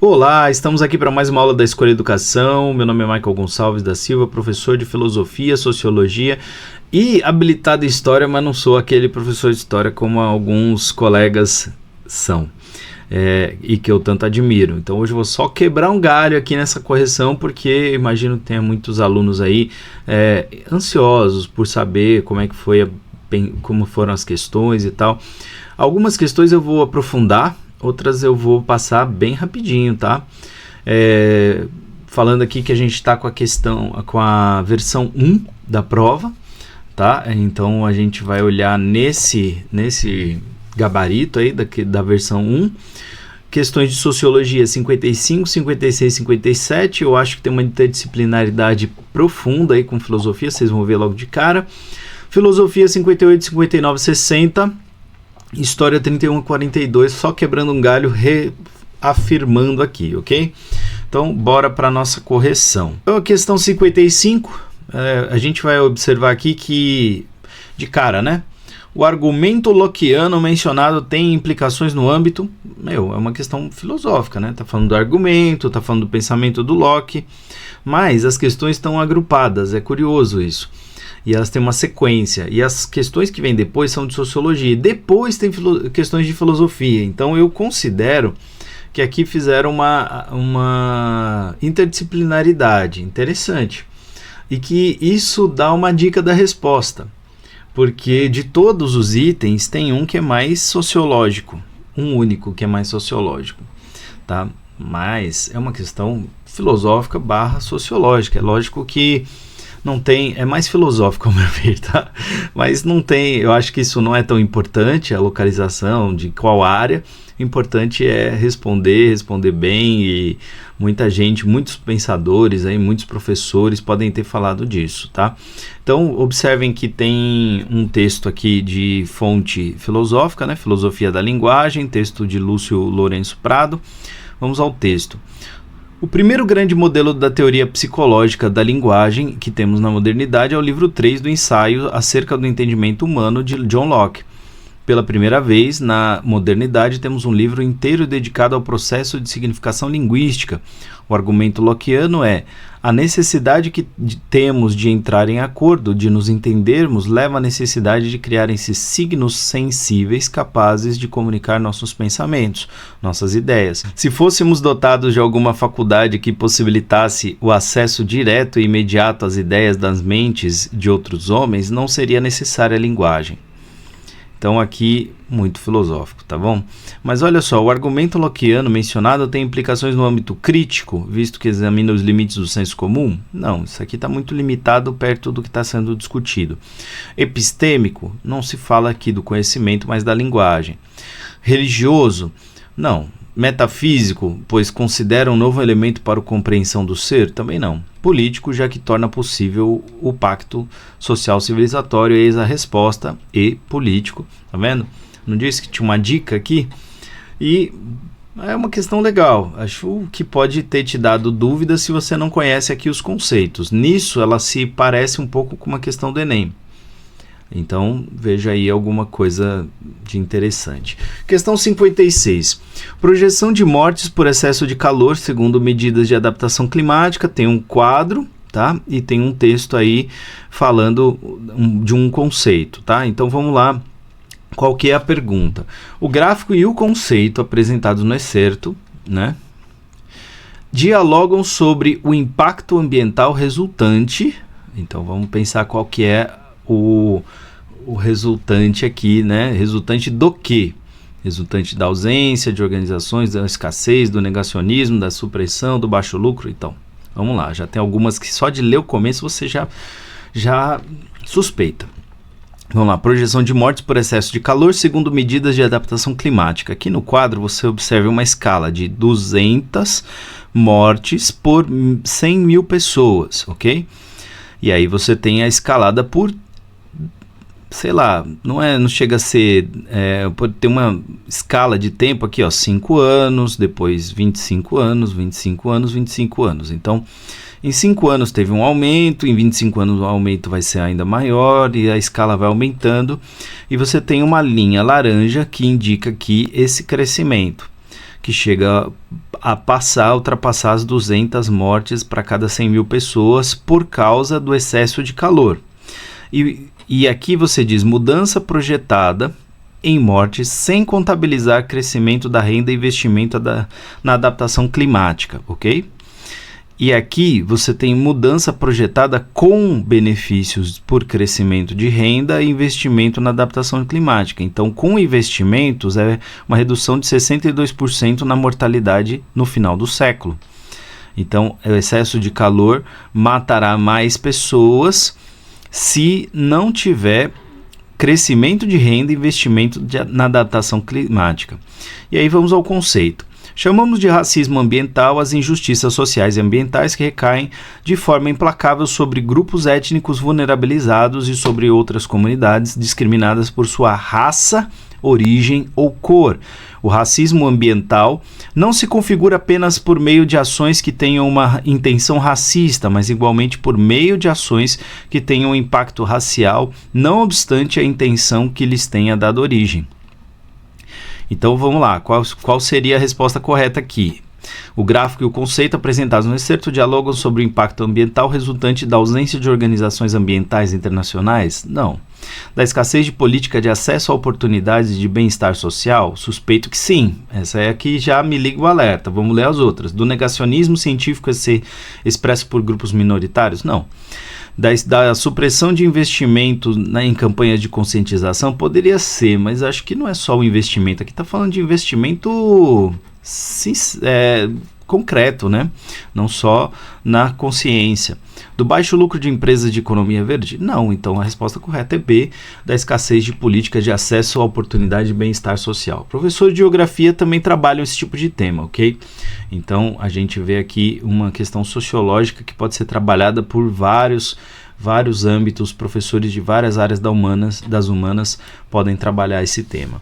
Olá, estamos aqui para mais uma aula da Escolha Educação. Meu nome é Michael Gonçalves da Silva, professor de Filosofia, Sociologia e habilitado em História, mas não sou aquele professor de História como alguns colegas são e que eu tanto admiro. Então hoje eu vou só quebrar um galho aqui nessa correção, porque imagino que tenha muitos alunos aí ansiosos por saber como é que foi, como foram as questões e tal. Algumas questões eu vou aprofundar, outras eu vou passar bem rapidinho, tá? Falando aqui que a gente está com a versão 1 da prova, tá? Então a gente vai olhar nesse gabarito aí da versão 1. Questões de sociologia 55, 56, 57. Eu acho que tem uma interdisciplinaridade profunda aí com filosofia, vocês vão ver logo de cara. Filosofia 58, 59, 60. História 31 a 42, só quebrando um galho, reafirmando aqui, ok? Então, bora para a nossa correção. Então, a questão 55, a gente vai observar aqui que, de cara, né? O argumento lockeano mencionado tem implicações no âmbito, é uma questão filosófica, né? Tá falando do argumento, tá falando do pensamento do Locke, mas as questões estão agrupadas, é curioso isso. E elas têm uma sequência, e as questões que vêm depois são de sociologia, e depois tem questões de filosofia. Então eu considero que aqui fizeram uma interdisciplinaridade interessante, e que isso dá uma dica da resposta, porque de todos os itens tem um que é mais sociológico, um único que é mais sociológico, tá? Mas é uma questão filosófica / sociológica. É lógico que não tem, é mais filosófico ao meu ver, tá? Mas não tem, eu acho que isso não é tão importante, a localização de qual área. O importante é responder bem, e muita gente, muitos pensadores, aí, muitos professores podem ter falado disso, tá? Então, observem que tem um texto aqui de fonte filosófica, né? Filosofia da Linguagem, texto de Lúcio Lourenço Prado. Vamos ao texto. O primeiro grande modelo da teoria psicológica da linguagem que temos na modernidade é o livro 3 do ensaio acerca do entendimento humano de John Locke. Pela primeira vez, na modernidade, temos um livro inteiro dedicado ao processo de significação linguística. O argumento lockeano é: a necessidade que temos de entrar em acordo, de nos entendermos, leva à necessidade de criar esses signos sensíveis capazes de comunicar nossos pensamentos, nossas ideias. Se fôssemos dotados de alguma faculdade que possibilitasse o acesso direto e imediato às ideias das mentes de outros homens, não seria necessária a linguagem. Então aqui, muito filosófico, tá bom? Mas olha só, o argumento lockeano mencionado tem implicações no âmbito crítico, visto que examina os limites do senso comum? Não, isso aqui está muito limitado perto do que está sendo discutido. Epistêmico? Não se fala aqui do conhecimento, mas da linguagem. Religioso? Não. Metafísico, pois considera um novo elemento para a compreensão do ser? Também não. Político, já que torna possível o pacto social civilizatório, eis a resposta, e político. Tá vendo? Não disse que tinha uma dica aqui? E é uma questão legal. Acho que pode ter te dado dúvidas se você não conhece aqui os conceitos. Nisso, ela se parece um pouco com uma questão do Enem. Então, veja aí alguma coisa de interessante. Questão 56. Projeção de mortes por excesso de calor segundo medidas de adaptação climática. Tem um quadro, tá? E tem um texto aí falando de um conceito, tá? Então, vamos lá. Qual que é a pergunta? O gráfico e o conceito apresentados no excerto, né, dialogam sobre o impacto ambiental resultante. Então, vamos pensar qual que é o resultante aqui, né? Resultante do quê? Resultante da ausência de organizações, da escassez, do negacionismo, da supressão, do baixo lucro. Então, vamos lá. Já tem algumas que só de ler o começo você já suspeita. Vamos lá. Projeção de mortes por excesso de calor segundo medidas de adaptação climática. Aqui no quadro você observa uma escala de 200 mortes por 100 mil pessoas, ok? E aí você tem a escalada por, sei lá, não chega a ser, pode ter uma escala de tempo aqui, ó, 5 anos, depois 25 anos, 25 anos, 25 anos. Então, em 5 anos teve um aumento, em 25 anos o aumento vai ser ainda maior e a escala vai aumentando. E você tem uma linha laranja que indica aqui esse crescimento. que chega a ultrapassar as 200 mortes para cada 100 mil pessoas por causa do excesso de calor. E aqui você diz mudança projetada em mortes sem contabilizar crescimento da renda e investimento na adaptação climática, ok? E aqui você tem mudança projetada com benefícios por crescimento de renda e investimento na adaptação climática. Então, com investimentos, é uma redução de 62% na mortalidade no final do século. Então, o excesso de calor matará mais pessoas se não tiver crescimento de renda e investimento na adaptação climática. E aí vamos ao conceito. Chamamos de racismo ambiental as injustiças sociais e ambientais que recaem de forma implacável sobre grupos étnicos vulnerabilizados e sobre outras comunidades discriminadas por sua raça, origem ou cor. O racismo ambiental não se configura apenas por meio de ações que tenham uma intenção racista, mas igualmente por meio de ações que tenham impacto racial, não obstante a intenção que lhes tenha dado origem. Então vamos lá, qual seria a resposta correta aqui? O gráfico e o conceito apresentados no excerto dialogam sobre o impacto ambiental resultante da ausência de organizações ambientais internacionais? Não. Da escassez de política de acesso a oportunidades de bem-estar social? Suspeito que sim. Essa é aqui já me liga o alerta. Vamos ler as outras. Do negacionismo científico a ser expresso por grupos minoritários? Não. Da supressão de investimento em campanhas de conscientização? Poderia ser, mas acho que não é só o investimento. Aqui está falando de investimento concreto, né? Não só na consciência. Do baixo lucro de empresas de economia verde? Não, então a resposta correta é B, da escassez de política de acesso à oportunidade de bem-estar social. Professores de geografia também trabalham esse tipo de tema, ok? Então a gente vê aqui uma questão sociológica que pode ser trabalhada por vários âmbitos, professores de várias áreas das humanas podem trabalhar esse tema.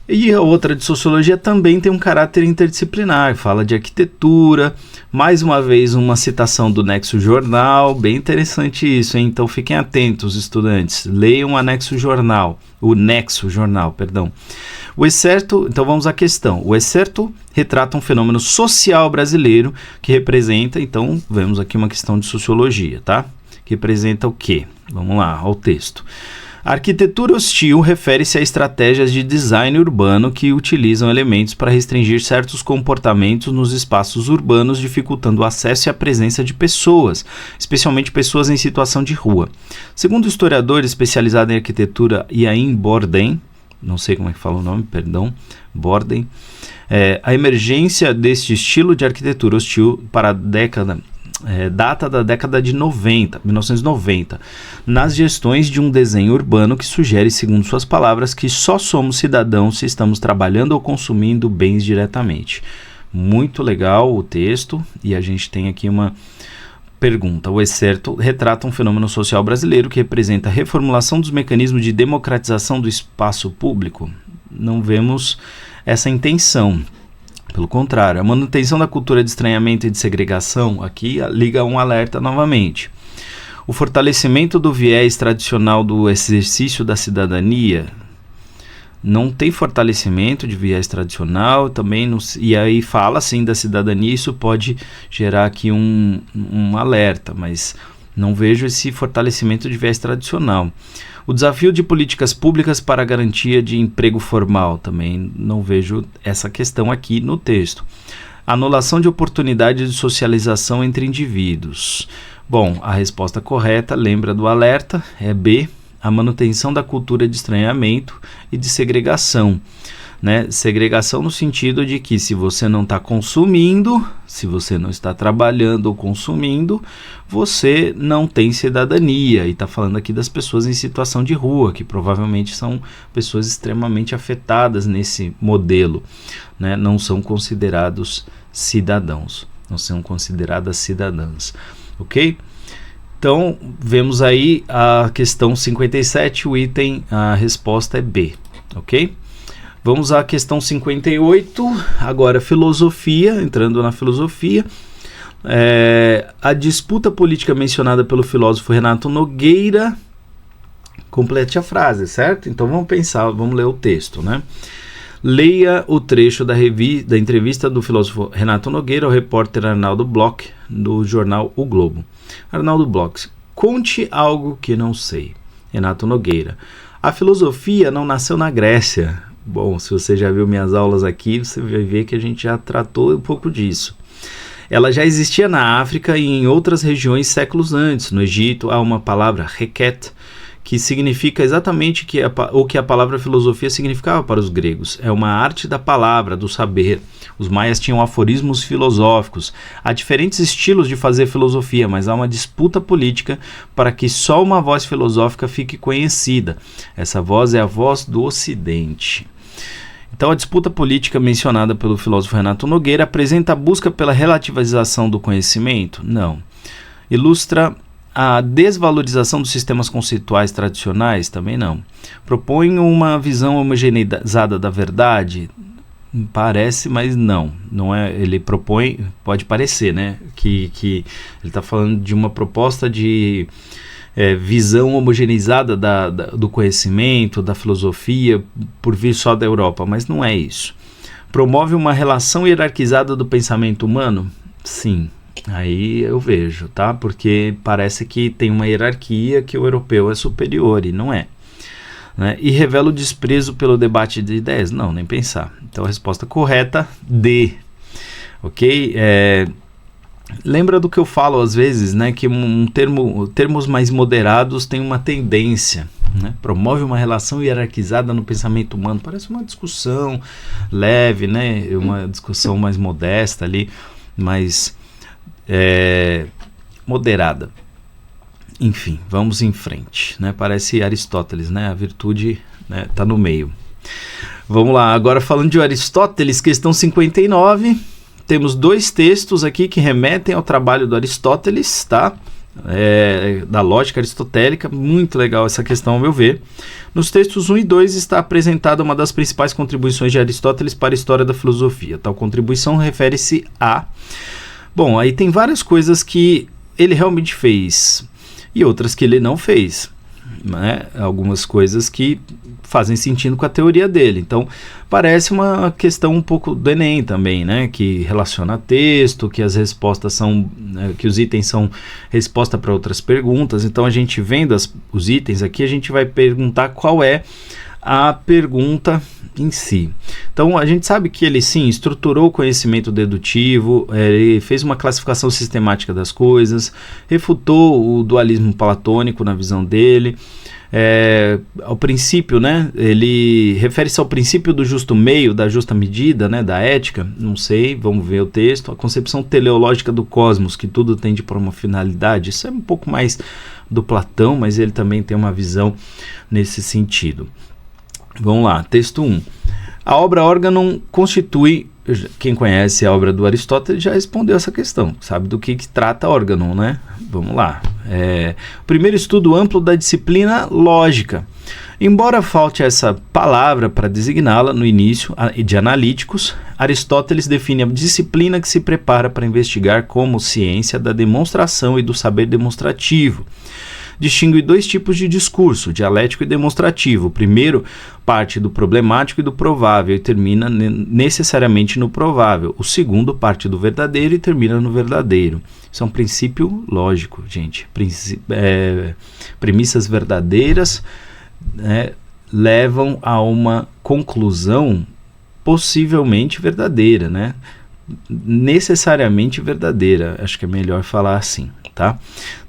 E a outra de sociologia também tem um caráter interdisciplinar, fala de arquitetura, mais uma vez uma citação do Nexo Jornal, bem interessante isso, hein? Então fiquem atentos, estudantes, leiam o Nexo Jornal. O excerto, então vamos à questão. O excerto retrata um fenômeno social brasileiro que representa, então vemos aqui uma questão de sociologia, tá? Que representa o quê? Vamos lá, ao texto. A arquitetura hostil refere-se a estratégias de design urbano que utilizam elementos para restringir certos comportamentos nos espaços urbanos, dificultando o acesso e a presença de pessoas, especialmente pessoas em situação de rua. Segundo o historiador especializado em arquitetura Ian Borden, não sei como é que fala o nome, perdão, Borden, a emergência deste estilo de arquitetura hostil para a data da década de 1990, nas gestões de um desenho urbano que sugere, segundo suas palavras, que só somos cidadãos se estamos trabalhando ou consumindo bens diretamente. Muito legal o texto, e a gente tem aqui uma pergunta. O excerto retrata um fenômeno social brasileiro que representa a reformulação dos mecanismos de democratização do espaço público. Não vemos essa intenção. Pelo contrário, a manutenção da cultura de estranhamento e de segregação, aqui liga um alerta novamente. O fortalecimento do viés tradicional do exercício da cidadania, não tem fortalecimento de viés tradicional, também não, e aí fala assim da cidadania, isso pode gerar aqui um alerta, mas não vejo esse fortalecimento de viés tradicional. O desafio de políticas públicas para a garantia de emprego formal, também não vejo essa questão aqui no texto. Anulação de oportunidades de socialização entre indivíduos. Bom, a resposta correta, lembra do alerta, é B, a manutenção da cultura de estranhamento e de segregação. Né? Segregação no sentido de que se você não está consumindo, se você não está trabalhando ou consumindo, você não tem cidadania. E está falando aqui das pessoas em situação de rua, que provavelmente são pessoas extremamente afetadas nesse modelo, né? Não são considerados cidadãos, não são consideradas cidadãs, ok? Então, vemos aí a questão 57, o item, a resposta é B, ok? Vamos à questão 58, agora filosofia, entrando na filosofia. A disputa política mencionada pelo filósofo Renato Nogueira, complete a frase, certo? Então vamos pensar, vamos ler o texto, né? Leia o trecho da entrevista do filósofo Renato Nogueira ao repórter Arnaldo Bloch, do jornal O Globo. Arnaldo Bloch: conte algo que não sei. Renato Nogueira: a filosofia não nasceu na Grécia. Bom, se você já viu minhas aulas aqui, você vai ver que a gente já tratou um pouco disso. Ela já existia na África e em outras regiões séculos antes. No Egito há uma palavra, reket, que significa exatamente o que a palavra filosofia significava para os gregos. É uma arte da palavra, do saber. Os maias tinham aforismos filosóficos. Há diferentes estilos de fazer filosofia, mas há uma disputa política para que só uma voz filosófica fique conhecida. Essa voz é a voz do Ocidente. Então, a disputa política mencionada pelo filósofo Renato Nogueira apresenta a busca pela relativização do conhecimento? Não. Ilustra a desvalorização dos sistemas conceituais tradicionais? Também não. Propõe uma visão homogeneizada da verdade? Parece, mas não. Não é, ele propõe, pode parecer, né? Que ele está falando de uma proposta de visão homogeneizada do conhecimento, da filosofia, por vir só da Europa, mas não é isso. Promove uma relação hierarquizada do pensamento humano? Sim. Aí eu vejo, tá? Porque parece que tem uma hierarquia, que o europeu é superior, e não é. Né? E revela o desprezo pelo debate de ideias? Não, nem pensar. Então a resposta correta, D. Ok? Lembra do que eu falo às vezes, né? Que termos mais moderados têm uma tendência, né? Promove uma relação hierarquizada no pensamento humano. Parece uma discussão leve, né? Uma discussão mais modesta ali, mais moderada. Enfim, vamos em frente, né? Parece Aristóteles, né? A virtude, né, tá no meio. Vamos lá, agora falando de Aristóteles, questão 59. Temos dois textos aqui que remetem ao trabalho do Aristóteles, tá? Da lógica aristotélica. Muito legal essa questão, ao meu ver. Nos textos 1 e 2 está apresentada uma das principais contribuições de Aristóteles para a história da filosofia. Tal contribuição refere-se a... Bom, aí tem várias coisas que ele realmente fez e outras que ele não fez, né? Algumas coisas que fazem sentido com a teoria dele. Então, parece uma questão um pouco do Enem também, né? Que relaciona texto, que as respostas são... que os itens são resposta para outras perguntas. Então, a gente vendo os itens aqui, a gente vai perguntar qual é a pergunta em si. Então, a gente sabe que ele, sim, estruturou o conhecimento dedutivo, ele fez uma classificação sistemática das coisas, refutou o dualismo platônico na visão dele. Ao princípio, né, ele refere-se ao princípio do justo meio, da justa medida, né, da ética, não sei, vamos ver o texto. A concepção teleológica do cosmos, que tudo tende para uma finalidade, isso é um pouco mais do Platão, mas ele também tem uma visão nesse sentido. Vamos lá, texto 1. A obra órgão constitui... Quem conhece a obra do Aristóteles já respondeu essa questão, sabe do que trata órgão, né? Vamos lá. O primeiro estudo amplo da disciplina lógica. Embora falte essa palavra para designá-la no início de analíticos, Aristóteles define a disciplina que se prepara para investigar como ciência da demonstração e do saber demonstrativo. Distingue dois tipos de discurso, dialético e demonstrativo. O primeiro parte do problemático e do provável e termina necessariamente no provável. O segundo parte do verdadeiro e termina no verdadeiro. Isso é um princípio lógico, gente. Premissas verdadeiras, né, levam a uma conclusão possivelmente verdadeira, né? Necessariamente verdadeira. Acho que é melhor falar assim. Tá?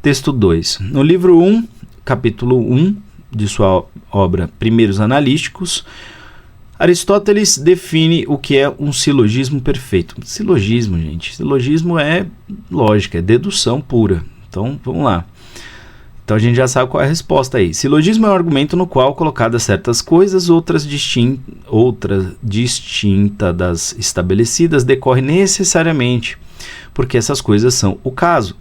Texto 2. No livro 1, capítulo 1 de sua obra Primeiros Analíticos, Aristóteles define o que é um silogismo perfeito. Silogismo, gente. Silogismo é lógica, é dedução pura. Então, vamos lá. Então, a gente já sabe qual é a resposta aí. Silogismo é um argumento no qual, colocadas certas coisas, outra distinta das estabelecidas, decorre necessariamente, porque essas coisas são o caso.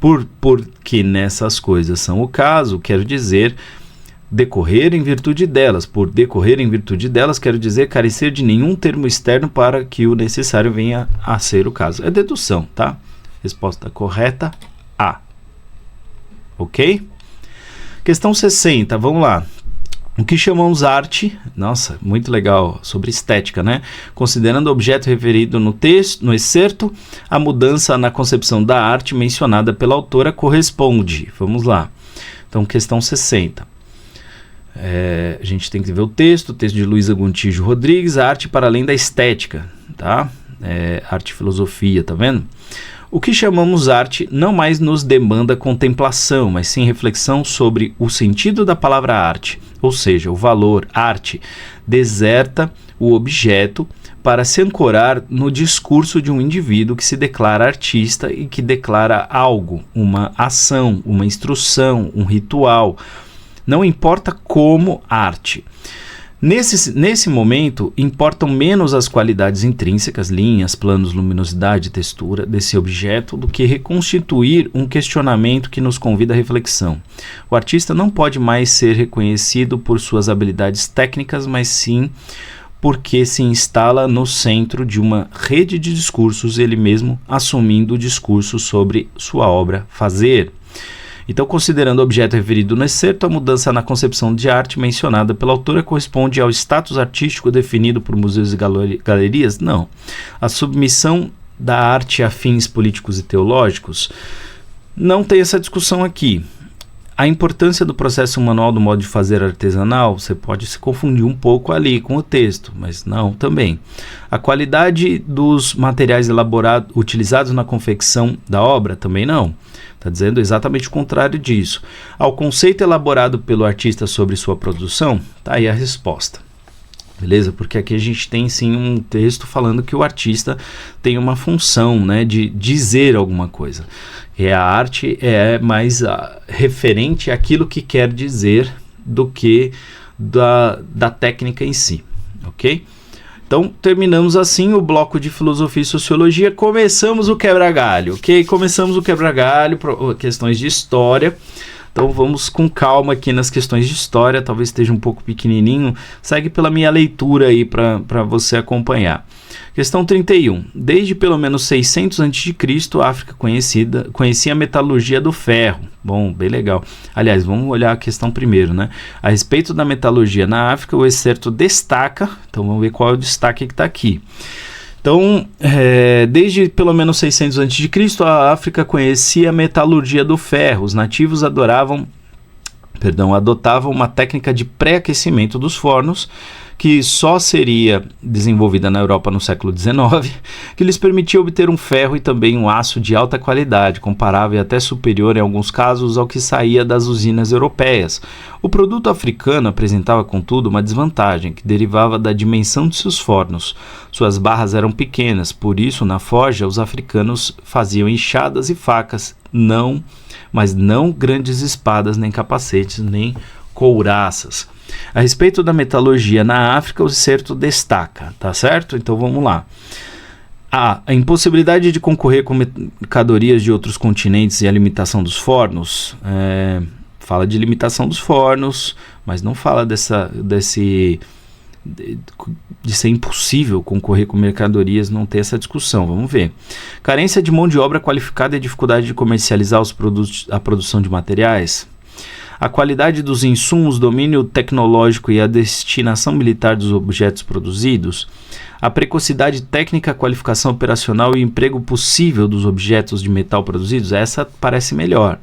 Porque nessas coisas são o caso, quero dizer decorrer em virtude delas. Por decorrer em virtude delas, quero dizer carecer de nenhum termo externo para que o necessário venha a ser o caso. É dedução, tá? Resposta correta, A. Ok? Questão 60, vamos lá. O que chamamos arte, nossa, muito legal, sobre estética, né? Considerando o objeto referido no texto, no excerto, a mudança na concepção da arte mencionada pela autora corresponde. Vamos lá. Então, questão 60. A gente tem que ver o texto de Luísa Gontijo Rodrigues, a arte para além da estética, tá? Arte e filosofia, tá vendo? O que chamamos arte não mais nos demanda contemplação, mas sim reflexão sobre o sentido da palavra arte, ou seja, o valor arte deserta o objeto para se ancorar no discurso de um indivíduo que se declara artista e que declara algo, uma ação, uma instrução, um ritual. Não importa como arte. Nesse momento, importam menos as qualidades intrínsecas, linhas, planos, luminosidade, textura desse objeto, do que reconstituir um questionamento que nos convida à reflexão. O artista não pode mais ser reconhecido por suas habilidades técnicas, mas sim porque se instala no centro de uma rede de discursos, ele mesmo assumindo o discurso sobre sua obra fazer. Então, considerando o objeto referido no excerto, a mudança na concepção de arte mencionada pela autora corresponde ao status artístico definido por museus e galerias? Não. A submissão da arte a fins políticos e teológicos? Não tem essa discussão aqui. A importância do processo manual do modo de fazer artesanal, você pode se confundir um pouco ali com o texto, mas não também. A qualidade dos materiais utilizados na confecção da obra, também não. Está dizendo exatamente o contrário disso. Ao conceito elaborado pelo artista sobre sua produção, tá aí a resposta. Beleza? Porque aqui a gente tem sim um texto falando que o artista tem uma função, né, de dizer alguma coisa. E a arte é mais referente àquilo que quer dizer do que da técnica em si. Ok? Então, terminamos assim o bloco de filosofia e sociologia. Começamos o quebra-galho, ok? Começamos o quebra-galho, questões de história. Então, vamos com calma aqui nas questões de história. Talvez esteja um pouco pequenininho. Segue pela minha leitura aí para você acompanhar. Questão 31. Desde pelo menos 600 a.C., a África conhecia a metalurgia do ferro. Bom, bem legal. Aliás, vamos olhar a questão primeiro, né? A respeito da metalurgia na África, o excerto destaca. Então, vamos ver qual é o destaque que está aqui. Então, desde pelo menos 600 a.C., a África conhecia a metalurgia do ferro. Os nativos adotavam uma técnica de pré-aquecimento dos fornos, que só seria desenvolvida na Europa no século XIX, que lhes permitia obter um ferro e também um aço de alta qualidade, comparável e até superior em alguns casos ao que saía das usinas europeias. O produto africano apresentava, contudo, uma desvantagem, que derivava da dimensão de seus fornos. Suas barras eram pequenas, por isso, na forja, os africanos faziam enxadas e facas, mas não grandes espadas, nem capacetes, nem couraças. A respeito da metalurgia na África, o excerto destaca, tá certo? Então vamos lá. A impossibilidade de concorrer com mercadorias de outros continentes e a limitação dos fornos. Fala de limitação dos fornos, mas não fala de ser impossível concorrer com mercadorias, não tem essa discussão, vamos ver. Carência de mão de obra qualificada e dificuldade de comercializar a produção de materiais. A qualidade dos insumos, domínio tecnológico e a destinação militar dos objetos produzidos. A precocidade técnica, qualificação operacional e emprego possível dos objetos de metal produzidos. Essa parece melhor.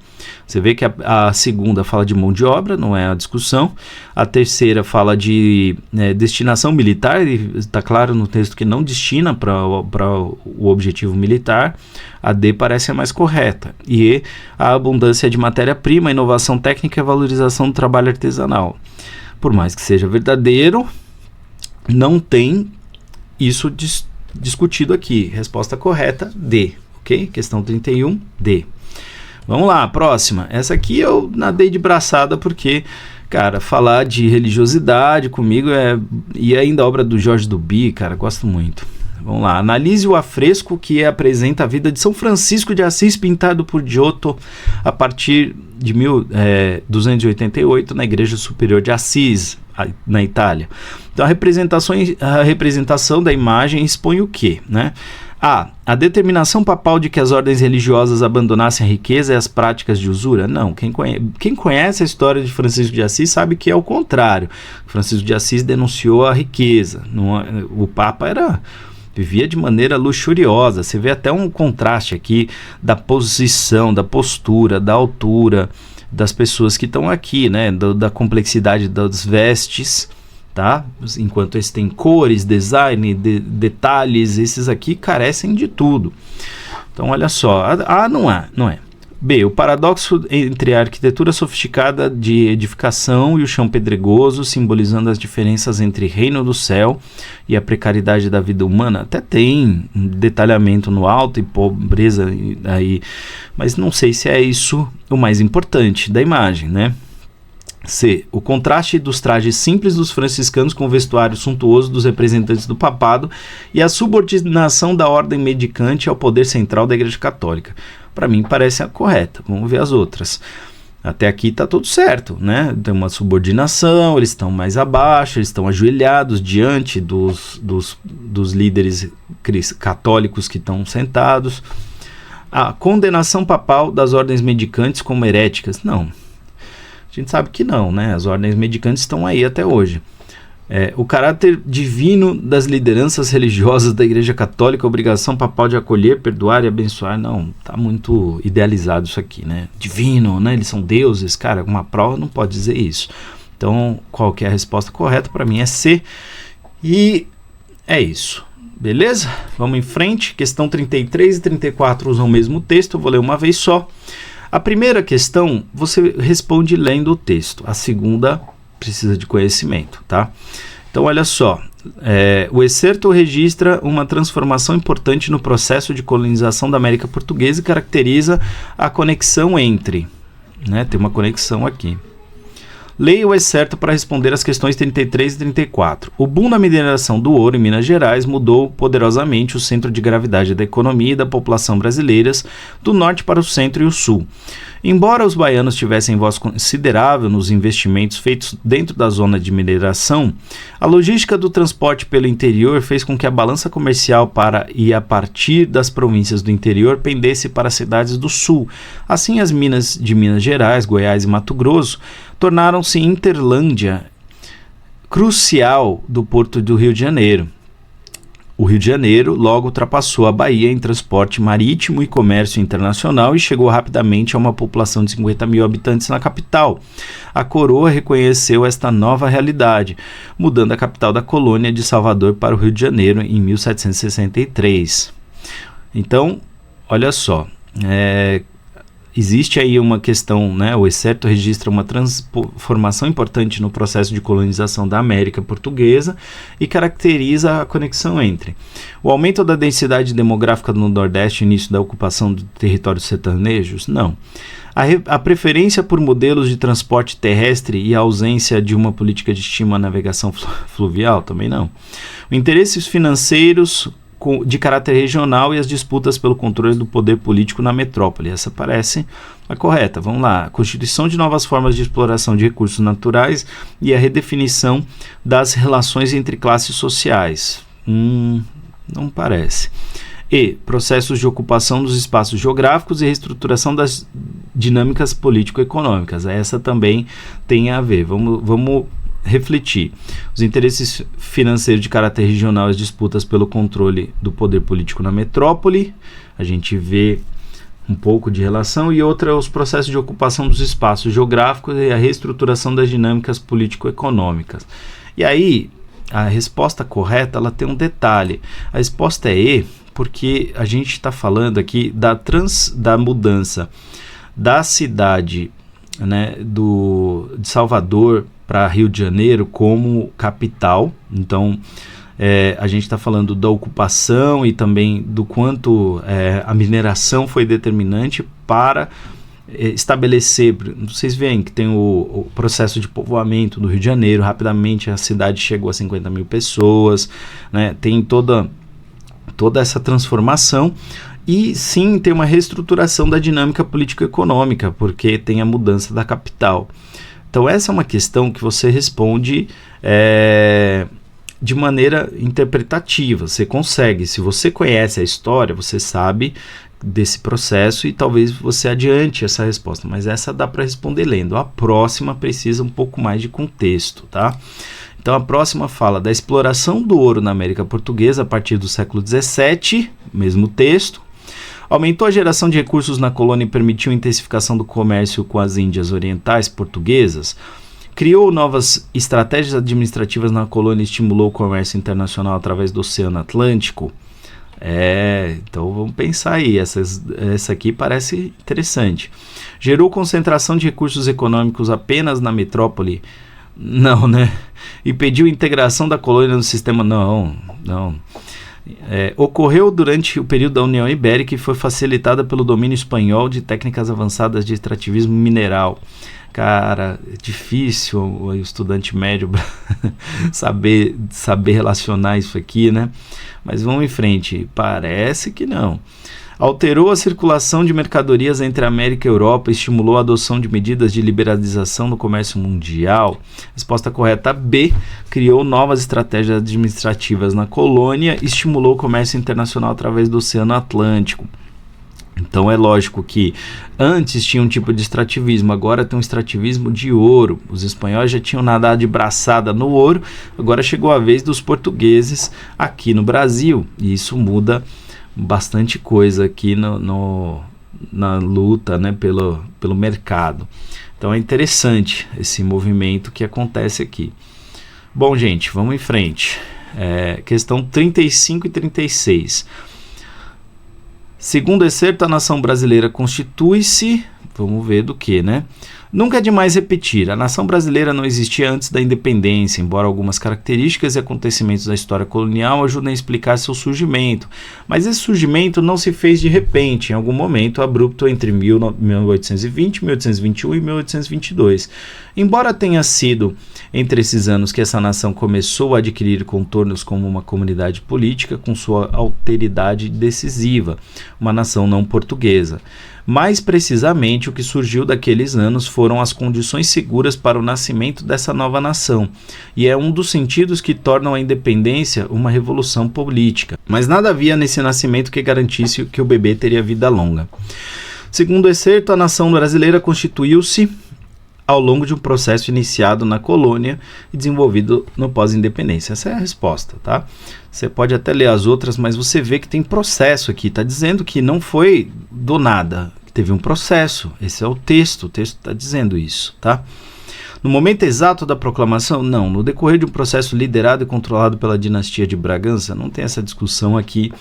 Você vê que a segunda fala de mão de obra, não é a discussão. A terceira fala de destinação militar, e está claro no texto que não destina para o objetivo militar. A D parece a mais correta. E E, a abundância de matéria-prima, inovação técnica e valorização do trabalho artesanal. Por mais que seja verdadeiro, não tem isso discutido aqui. Resposta correta, D. Ok? Questão 31, D. Vamos lá, próxima. Essa aqui eu nadei de braçada porque, cara, falar de religiosidade comigo e ainda a obra do Jorge Duby, cara, gosto muito. Vamos lá. Analise o afresco que apresenta a vida de São Francisco de Assis, pintado por Giotto a partir de 1288 na Igreja Superior de Assis, na Itália. Então a representação da imagem expõe o quê, né? A determinação papal de que as ordens religiosas abandonassem a riqueza e as práticas de usura? Não, quem conhece a história de Francisco de Assis sabe que é o contrário. Francisco de Assis denunciou a riqueza. O Papa vivia de maneira luxuriosa. Você vê até um contraste aqui da posição, da postura, da altura das pessoas que estão aqui, né? Da complexidade das vestes, tá? Enquanto esses têm cores, design, detalhes, esses aqui carecem de tudo. Então olha só, não é. B, o paradoxo entre a arquitetura sofisticada de edificação e o chão pedregoso, simbolizando as diferenças entre reino do céu e a precariedade da vida humana. Até tem detalhamento no alto e pobreza aí, mas não sei se é isso o mais importante da imagem, né? C. O contraste dos trajes simples dos franciscanos com o vestuário suntuoso dos representantes do papado e a subordinação da ordem mendicante ao poder central da Igreja Católica. Para mim parece a correta. Vamos ver as outras. Até aqui está tudo certo, né? Tem uma subordinação, eles estão mais abaixo, eles estão ajoelhados diante dos líderes católicos que estão sentados. A condenação papal das ordens mendicantes como heréticas? Não. A gente sabe que não, né? As ordens mendicantes estão aí até hoje. O caráter divino das lideranças religiosas da Igreja Católica, a obrigação papal de acolher, perdoar e abençoar, não, tá muito idealizado isso aqui, né? Divino, né? Eles são deuses, cara, uma prova não pode dizer isso. Então, qual que é a resposta correta? Para mim é C. E é isso, beleza? Vamos em frente. Questão 33 e 34 usam o mesmo texto, eu vou ler uma vez só. A primeira questão, você responde lendo o texto. A segunda precisa de conhecimento, tá? Então, olha só. O excerto registra uma transformação importante no processo de colonização da América Portuguesa e caracteriza a conexão entre... né? Tem uma conexão aqui. Leia o excerto para responder as questões 33 e 34. O boom da mineração do ouro em Minas Gerais mudou poderosamente o centro de gravidade da economia e da população brasileiras do norte para o centro e o sul. Embora os baianos tivessem voz considerável nos investimentos feitos dentro da zona de mineração, a logística do transporte pelo interior fez com que a balança comercial para e a partir das províncias do interior pendesse para as cidades do sul. Assim, as minas de Minas Gerais, Goiás e Mato Grosso tornaram-se interlândia crucial do porto do Rio de Janeiro. O Rio de Janeiro logo ultrapassou a Bahia em transporte marítimo e comércio internacional e chegou rapidamente a uma população de 50 mil habitantes na capital. A coroa reconheceu esta nova realidade, mudando a capital da colônia de Salvador para o Rio de Janeiro em 1763. Então, olha só, existe aí uma questão, né? O excerto registra uma transformação importante no processo de colonização da América Portuguesa e caracteriza a conexão entre o aumento da densidade demográfica no Nordeste e início da ocupação de territórios sertanejos? Não. A preferência por modelos de transporte terrestre e a ausência de uma política de estímulo à navegação fluvial? Também não. Interesses financeiros de caráter regional e as disputas pelo controle do poder político na metrópole. Essa parece a correta. Vamos lá. A constituição de novas formas de exploração de recursos naturais e a redefinição das relações entre classes sociais. Não parece. E processos de ocupação dos espaços geográficos e reestruturação das dinâmicas político-econômicas. Essa também tem a ver. Vamos refletir. Os interesses financeiros de caráter regional e as disputas pelo controle do poder político na metrópole, a gente vê um pouco de relação, e outra, os processos de ocupação dos espaços geográficos e a reestruturação das dinâmicas político-econômicas. E aí, a resposta correta, ela tem um detalhe. A resposta é E, porque a gente está falando aqui da mudança da cidade, né, de Salvador para Rio de Janeiro como capital. Então, a gente está falando da ocupação e também do quanto a mineração foi determinante para estabelecer. Vocês veem que tem o processo de povoamento do Rio de Janeiro. Rapidamente a cidade chegou a 50 mil pessoas, né? Tem toda essa transformação. E sim, tem uma reestruturação da dinâmica político-econômica, porque tem a mudança da capital. Então essa é uma questão que você responde de maneira interpretativa. Você consegue, se você conhece a história, você sabe desse processo e talvez você adiante essa resposta, mas essa dá para responder lendo. A próxima precisa um pouco mais de contexto, tá? Então a próxima fala da exploração do ouro na América Portuguesa a partir do século XVII, mesmo texto. Aumentou a geração de recursos na colônia e permitiu a intensificação do comércio com as Índias Orientais portuguesas. Criou novas estratégias administrativas na colônia e estimulou o comércio internacional através do Oceano Atlântico. Então vamos pensar aí, essa aqui parece interessante. Gerou concentração de recursos econômicos apenas na metrópole? Não, né? Impediu a integração da colônia no sistema? Não. Ocorreu durante o período da União Ibérica e foi facilitada pelo domínio espanhol de técnicas avançadas de extrativismo mineral. Cara, é difícil o estudante médio saber relacionar isso aqui, né? Mas vamos em frente. Parece que não. Alterou a circulação de mercadorias entre a América e a Europa e estimulou a adoção de medidas de liberalização no comércio mundial. Resposta correta B. Criou novas estratégias administrativas na colônia e estimulou o comércio internacional através do Oceano Atlântico. Então é lógico que antes tinha um tipo de extrativismo, agora tem um extrativismo de ouro. Os espanhóis já tinham nadado de braçada no ouro, agora chegou a vez dos portugueses aqui no Brasil. E isso muda bastante coisa aqui na luta, né, pelo mercado. Então é interessante esse movimento que acontece aqui. Bom, gente, vamos em frente. Questão 35 e 36. Segundo excerto, a nação brasileira constitui-se, vamos ver do que, né? Nunca é demais repetir, a nação brasileira não existia antes da independência, embora algumas características e acontecimentos da história colonial ajudem a explicar seu surgimento. Mas esse surgimento não se fez de repente, em algum momento abrupto entre 1820, 1821 e 1822. Embora tenha sido entre esses anos que essa nação começou a adquirir contornos como uma comunidade política com sua alteridade decisiva, uma nação não portuguesa. Mais precisamente, o que surgiu daqueles anos foram as condições seguras para o nascimento dessa nova nação, e é um dos sentidos que tornam a independência uma revolução política. Mas nada havia nesse nascimento que garantisse que o bebê teria vida longa. Segundo o excerto, a nação brasileira constituiu-se ao longo de um processo iniciado na colônia e desenvolvido no pós-independência. Essa é a resposta, tá? Você pode até ler as outras, mas você vê que tem processo aqui. Está dizendo que não foi do nada, que teve um processo. Esse é o texto está dizendo isso, tá? No momento exato da proclamação, não. No decorrer de um processo liderado e controlado pela dinastia de Bragança, não tem essa discussão aqui.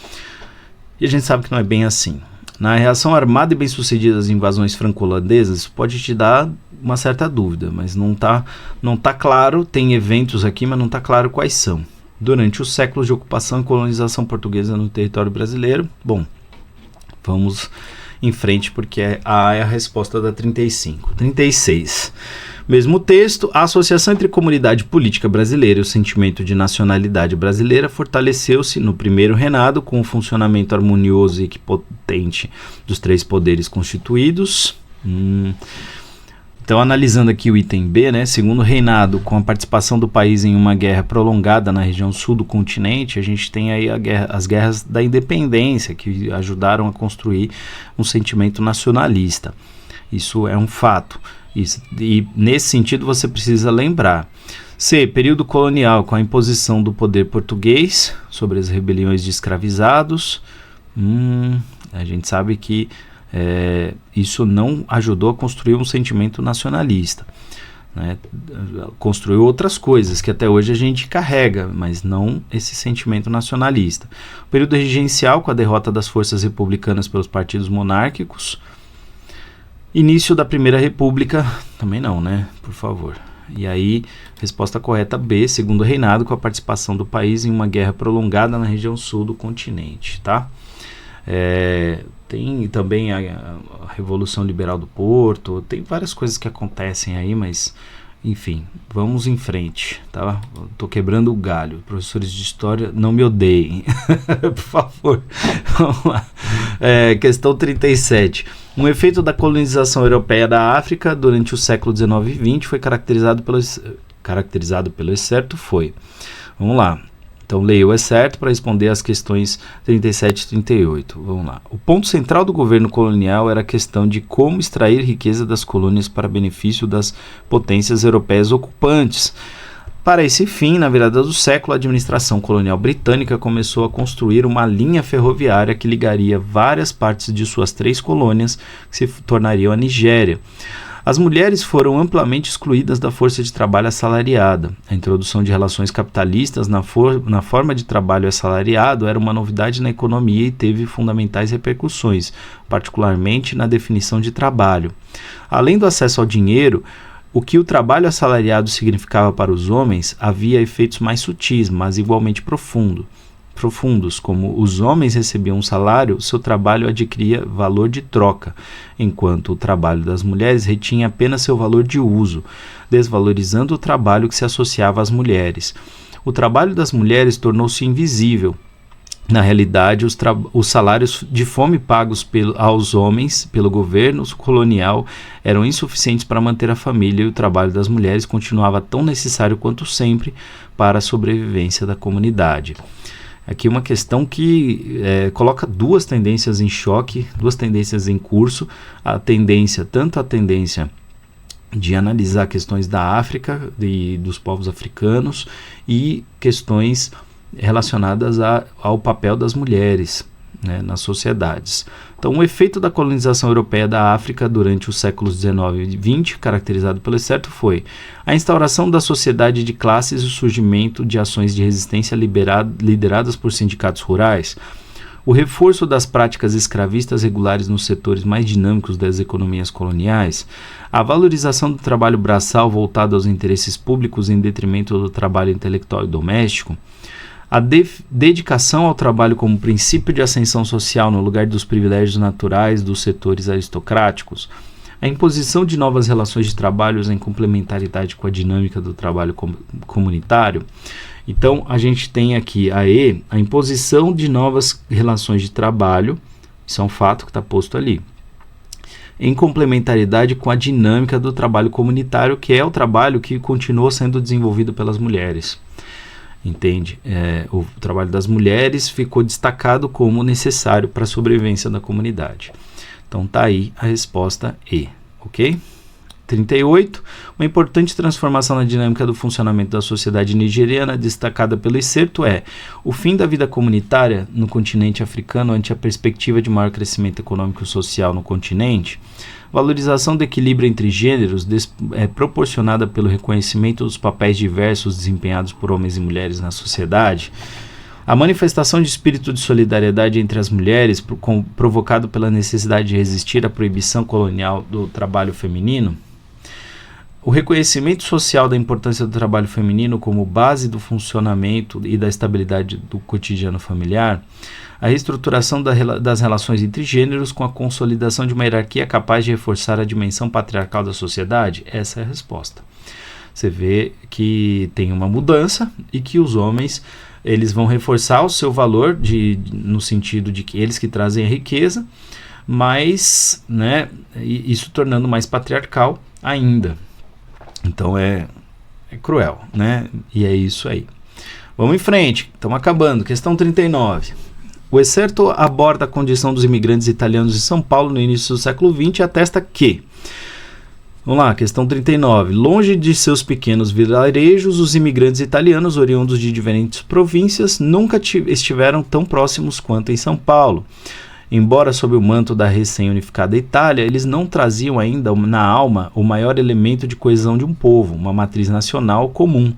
E a gente sabe que não é bem assim. Na reação armada e bem-sucedida às invasões franco-holandesas, pode te dar uma certa dúvida, mas não tá claro, tem eventos aqui, mas não está claro quais são. Durante os séculos de ocupação e colonização portuguesa no território brasileiro, bom, vamos em frente porque A é a resposta da 35. 36. Mesmo texto, a associação entre comunidade política brasileira e o sentimento de nacionalidade brasileira fortaleceu-se no primeiro reinado com o funcionamento harmonioso e equipotente dos três poderes constituídos. Então, analisando aqui o item B, né, segundo reinado, com a participação do país em uma guerra prolongada na região sul do continente, a gente tem aí as guerras da independência, que ajudaram a construir um sentimento nacionalista. Isso é um fato. E nesse sentido você precisa lembrar. C. Período colonial, com a imposição do poder português sobre as rebeliões de escravizados. A gente sabe que isso não ajudou a construir um sentimento nacionalista, né? Construiu outras coisas que até hoje a gente carrega, mas não esse sentimento nacionalista. O período regencial, com a derrota das forças republicanas pelos partidos monárquicos. Início da Primeira República, também não, né? Por favor. E aí, resposta correta B, segundo reinado, com a participação do país em uma guerra prolongada na região sul do continente, tá? Tem também a Revolução Liberal do Porto, tem várias coisas que acontecem aí, mas enfim, vamos em frente, tá? Tô quebrando o galho. Professores de história, não me odeiem, por favor. Vamos lá. Questão 37. Um efeito da colonização europeia da África durante o século XIX e XX foi caracterizado pelo excerto foi. Vamos lá. Então, leia o excerto para responder às questões 37 e 38. Vamos lá. O ponto central do governo colonial era a questão de como extrair riqueza das colônias para benefício das potências europeias ocupantes. Para esse fim, na virada do século, a administração colonial britânica começou a construir uma linha ferroviária que ligaria várias partes de suas 3 colônias, que se tornariam a Nigéria. As mulheres foram amplamente excluídas da força de trabalho assalariada. A introdução de relações capitalistas na forma de trabalho assalariado era uma novidade na economia e teve fundamentais repercussões, particularmente na definição de trabalho. Além do acesso ao dinheiro, o que o trabalho assalariado significava para os homens havia efeitos mais sutis, mas igualmente profundos. Como os homens recebiam um salário, seu trabalho adquiria valor de troca, enquanto o trabalho das mulheres retinha apenas seu valor de uso, desvalorizando o trabalho que se associava às mulheres. O trabalho das mulheres tornou-se invisível. Na realidade, os salários de fome pagos aos homens pelo governo colonial eram insuficientes para manter a família, e o trabalho das mulheres continuava tão necessário quanto sempre para a sobrevivência da comunidade. Aqui uma questão que coloca 2 tendências em choque, 2 tendências em curso, tanto a tendência de analisar questões da África e dos povos africanos e questões relacionadas ao papel das mulheres, né, nas sociedades. Então, o efeito da colonização europeia da África durante os séculos XIX e XX, caracterizado pelo excerto, foi a instauração da sociedade de classes e o surgimento de ações de resistência lideradas por sindicatos rurais, o reforço das práticas escravistas regulares nos setores mais dinâmicos das economias coloniais, a valorização do trabalho braçal voltado aos interesses públicos em detrimento do trabalho intelectual e doméstico, a dedicação ao trabalho como princípio de ascensão social no lugar dos privilégios naturais dos setores aristocráticos, a imposição de novas relações de trabalho em complementaridade com a dinâmica do trabalho comunitário. Então, a gente tem aqui a imposição de novas relações de trabalho, isso é um fato que está posto ali, em complementaridade com a dinâmica do trabalho comunitário, que é o trabalho que continuou sendo desenvolvido pelas mulheres. Entende? O trabalho das mulheres ficou destacado como necessário para a sobrevivência da comunidade. Então tá aí a resposta E, ok? 38. Uma importante transformação na dinâmica do funcionamento da sociedade nigeriana, destacada pelo excerto, é o fim da vida comunitária no continente africano ante a perspectiva de maior crescimento econômico e social no continente, valorização do equilíbrio entre gêneros proporcionada pelo reconhecimento dos papéis diversos desempenhados por homens e mulheres na sociedade, a manifestação de espírito de solidariedade entre as mulheres provocado pela necessidade de resistir à proibição colonial do trabalho feminino, o reconhecimento social da importância do trabalho feminino como base do funcionamento e da estabilidade do cotidiano familiar, a reestruturação das relações entre gêneros com a consolidação de uma hierarquia capaz de reforçar a dimensão patriarcal da sociedade? Essa é a resposta. Você vê que tem uma mudança e que os homens eles vão reforçar o seu valor no sentido de que eles que trazem a riqueza, mas isso tornando mais patriarcal ainda. Então é cruel, né? E é isso aí. Vamos em frente, estamos acabando. Questão 39. O excerto aborda a condição dos imigrantes italianos de São Paulo no início do século XX e atesta que, vamos lá, questão 39. Longe de seus pequenos vilarejos, os imigrantes italianos, oriundos de diferentes províncias, nunca estiveram tão próximos quanto em São Paulo. Embora sob o manto da recém-unificada Itália, eles não traziam ainda na alma o maior elemento de coesão de um povo, uma matriz nacional comum.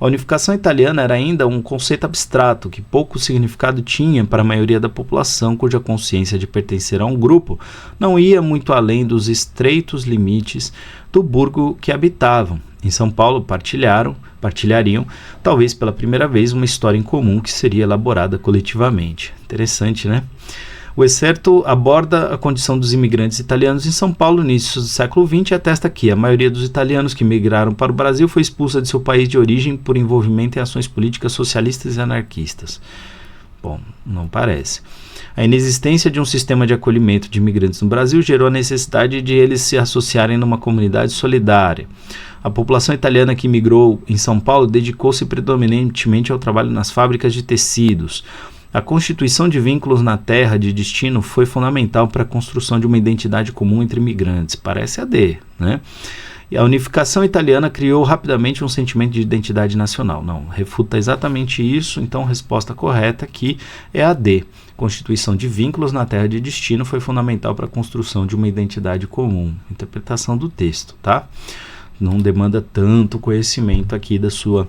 A unificação italiana era ainda um conceito abstrato, que pouco significado tinha para a maioria da população, cuja consciência de pertencer a um grupo não ia muito além dos estreitos limites do burgo que habitavam. Em São Paulo partilhariam, talvez pela primeira vez, uma história em comum que seria elaborada coletivamente. Interessante, né? O excerto aborda a condição dos imigrantes italianos em São Paulo no início do século XX e atesta que a maioria dos italianos que migraram para o Brasil foi expulsa de seu país de origem por envolvimento em ações políticas socialistas e anarquistas. Bom, não parece. A inexistência de um sistema de acolhimento de imigrantes no Brasil gerou a necessidade de eles se associarem numa comunidade solidária. A população italiana que migrou em São Paulo dedicou-se predominantemente ao trabalho nas fábricas de tecidos. A constituição de vínculos na terra de destino foi fundamental para a construção de uma identidade comum entre imigrantes. Parece a D, né? E a unificação italiana criou rapidamente um sentimento de identidade nacional. Não, refuta exatamente isso, então a resposta correta aqui é a D. Constituição de vínculos na terra de destino foi fundamental para a construção de uma identidade comum. Interpretação do texto, tá? Não demanda tanto conhecimento aqui da sua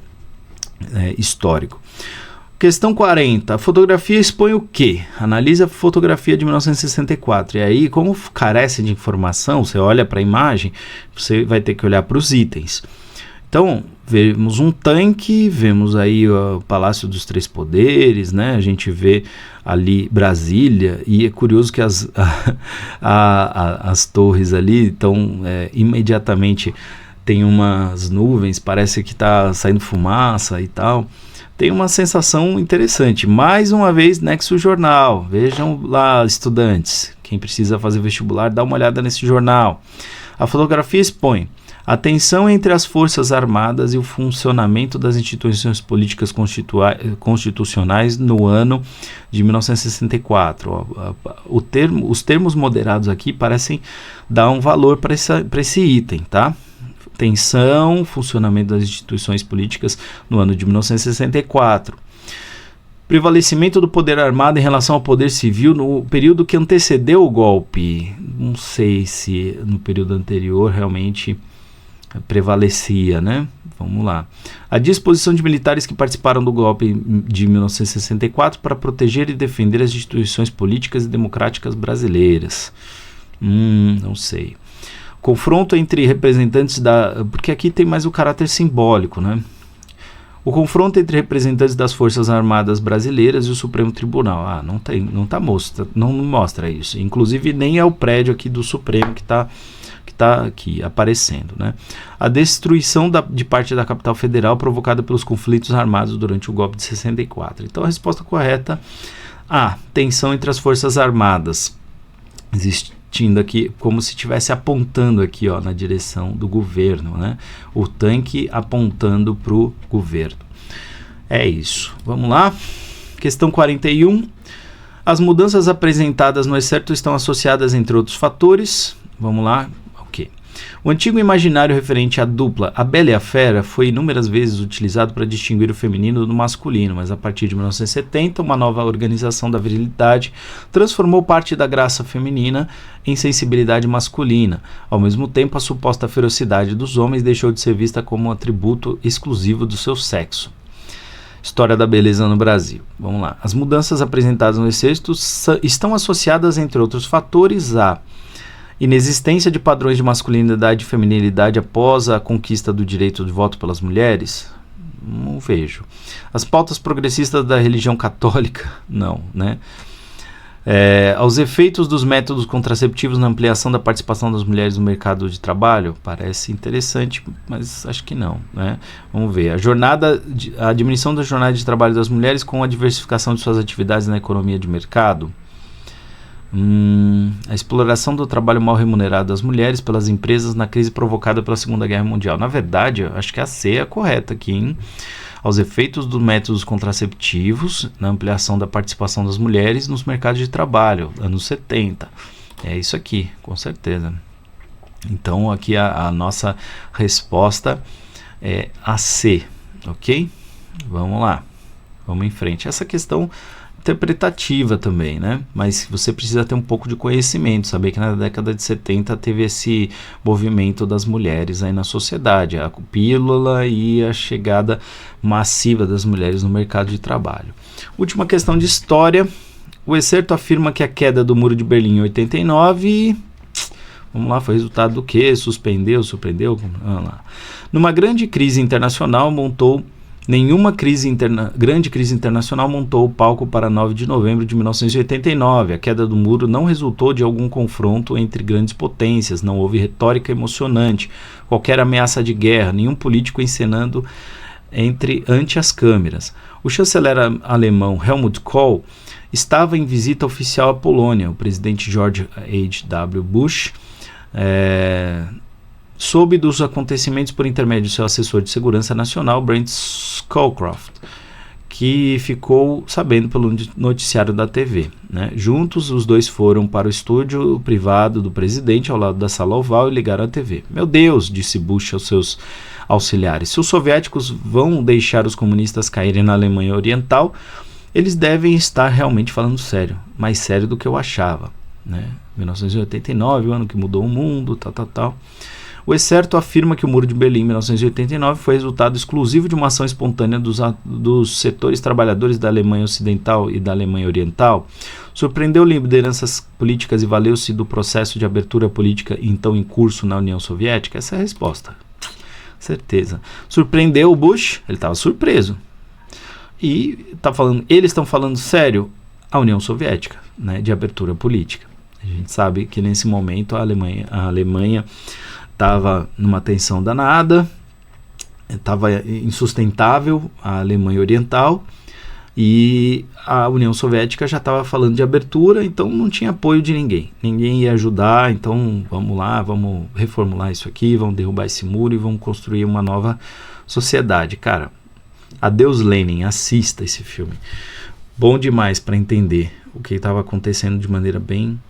histórico. Questão 40. A fotografia expõe o quê? Analise a fotografia de 1964. E aí, como carece de informação, você olha para a imagem, você vai ter que olhar para os itens. Então, vemos um tanque, vemos aí o Palácio dos Três Poderes, né? A gente vê ali Brasília, e é curioso que as torres ali estão imediatamente, tem umas nuvens, parece que está saindo fumaça e tal. Tem uma sensação interessante. Mais uma vez, Nexo Jornal. Vejam lá, estudantes. Quem precisa fazer vestibular, dá uma olhada nesse jornal. A fotografia expõe a tensão entre as Forças Armadas e o funcionamento das instituições políticas constitucionais no ano de 1964. Os termos moderados aqui parecem dar um valor para esse item, tá? Tensão, funcionamento das instituições políticas no ano de 1964. Prevalecimento do poder armado em relação ao poder civil no período que antecedeu o golpe. Não sei se no período anterior realmente prevalecia, né? Vamos lá. A disposição de militares que participaram do golpe de 1964 para proteger e defender as instituições políticas e democráticas brasileiras. Não sei. Confronto entre representantes porque aqui tem mais o caráter simbólico, né? O confronto entre representantes das Forças Armadas brasileiras e o Supremo Tribunal. Não mostra isso. Inclusive nem é o prédio aqui do Supremo que está aqui aparecendo, né? A destruição de parte da capital federal provocada pelos conflitos armados durante o golpe de 64. Então a resposta correta, A, tensão entre as Forças Armadas. Existindo aqui, como se estivesse apontando aqui, ó, na direção do governo, né? O tanque apontando para o governo. É isso. Vamos lá. Questão 41. As mudanças apresentadas no excerto estão associadas, entre outros fatores. Vamos lá. Ok. O antigo imaginário referente à dupla A Bela e a Fera foi inúmeras vezes utilizado para distinguir o feminino do masculino, mas a partir de 1970, uma nova organização da virilidade transformou parte da graça feminina em sensibilidade masculina. Ao mesmo tempo, a suposta ferocidade dos homens deixou de ser vista como um atributo exclusivo do seu sexo. História da beleza no Brasil. Vamos lá. As mudanças apresentadas no excerto estão associadas, entre outros fatores, a inexistência de padrões de masculinidade e feminilidade após a conquista do direito de voto pelas mulheres? Não vejo. As pautas progressistas da religião católica? Não, né? Aos efeitos dos métodos contraceptivos na ampliação da participação das mulheres no mercado de trabalho? Parece interessante, mas acho que não, né? Vamos ver. A diminuição da jornada de trabalho das mulheres com a diversificação de suas atividades na economia de mercado? A exploração do trabalho mal remunerado das mulheres pelas empresas na crise provocada pela Segunda Guerra Mundial. Na verdade, eu acho que a C é a correta aqui, hein? Aos efeitos dos métodos contraceptivos na ampliação da participação das mulheres nos mercados de trabalho, anos 70. É isso aqui, com certeza. Então, aqui a nossa resposta é a C, ok? Vamos lá, vamos em frente. Essa questão interpretativa também, né? Mas você precisa ter um pouco de conhecimento, saber que na década de 70 teve esse movimento das mulheres aí na sociedade, a pílula e a chegada massiva das mulheres no mercado de trabalho. Última questão de história. O excerto afirma que a queda do Muro de Berlim em 89... Vamos lá, foi resultado do quê? Surpreendeu? Vamos lá. Numa grande crise internacional Nenhuma grande crise internacional montou o palco para 9 de novembro de 1989. A queda do muro não resultou de algum confronto entre grandes potências, não houve retórica emocionante, qualquer ameaça de guerra, nenhum político encenando ante as câmeras. O chanceler alemão Helmut Kohl estava em visita oficial à Polônia. O presidente George H.W. Bush soube dos acontecimentos por intermédio de seu assessor de segurança nacional, Brent Scowcroft, que ficou sabendo pelo noticiário da TV. Né? Juntos, os dois foram para o estúdio privado do presidente, ao lado da sala oval, e ligaram a TV. Meu Deus, disse Bush aos seus auxiliares, se os soviéticos vão deixar os comunistas caírem na Alemanha Oriental, eles devem estar realmente falando sério, mais sério do que eu achava. Né? 1989, o ano que mudou o mundo, tal. O excerto afirma que o Muro de Berlim, em 1989, foi resultado exclusivo de uma ação espontânea dos setores trabalhadores da Alemanha Ocidental e da Alemanha Oriental. Surpreendeu lideranças políticas e valeu-se do processo de abertura política então em curso na União Soviética? Essa é a resposta. Certeza. Surpreendeu o Bush? Ele estava surpreso. E eles estão falando sério a União Soviética, né, de abertura política. A gente sabe que nesse momento a Alemanha estava numa tensão danada, estava insustentável a Alemanha Oriental, e a União Soviética já estava falando de abertura, então não tinha apoio de ninguém. Ninguém ia ajudar, então vamos lá, vamos reformular isso aqui, vamos derrubar esse muro e vamos construir uma nova sociedade. Cara, adeus Lenin, assista esse filme. Bom demais para entender o que estava acontecendo de maneira bem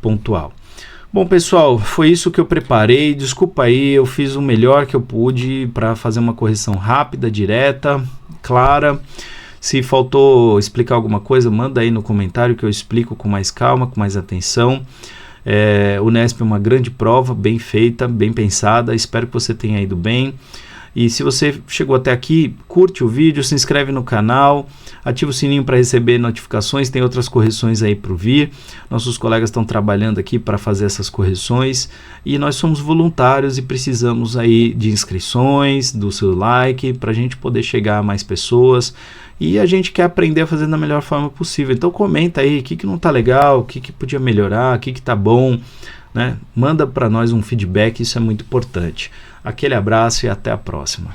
pontual. Bom, pessoal, foi isso que eu preparei. Desculpa aí, eu fiz o melhor que eu pude para fazer uma correção rápida, direta, clara. Se faltou explicar alguma coisa, manda aí no comentário que eu explico com mais calma, com mais atenção. O Nesp é uma grande prova, bem feita, bem pensada. Espero que você tenha ido bem. E se você chegou até aqui, curte o vídeo, se inscreve no canal, ativa o sininho para receber notificações, tem outras correções aí para vir. Nossos colegas estão trabalhando aqui para fazer essas correções e nós somos voluntários e precisamos aí de inscrições, do seu like, para a gente poder chegar a mais pessoas. E a gente quer aprender a fazer da melhor forma possível. Então comenta aí o que não está legal, o que podia melhorar, o que está bom, né? Manda para nós um feedback, isso é muito importante. Aquele abraço e até a próxima.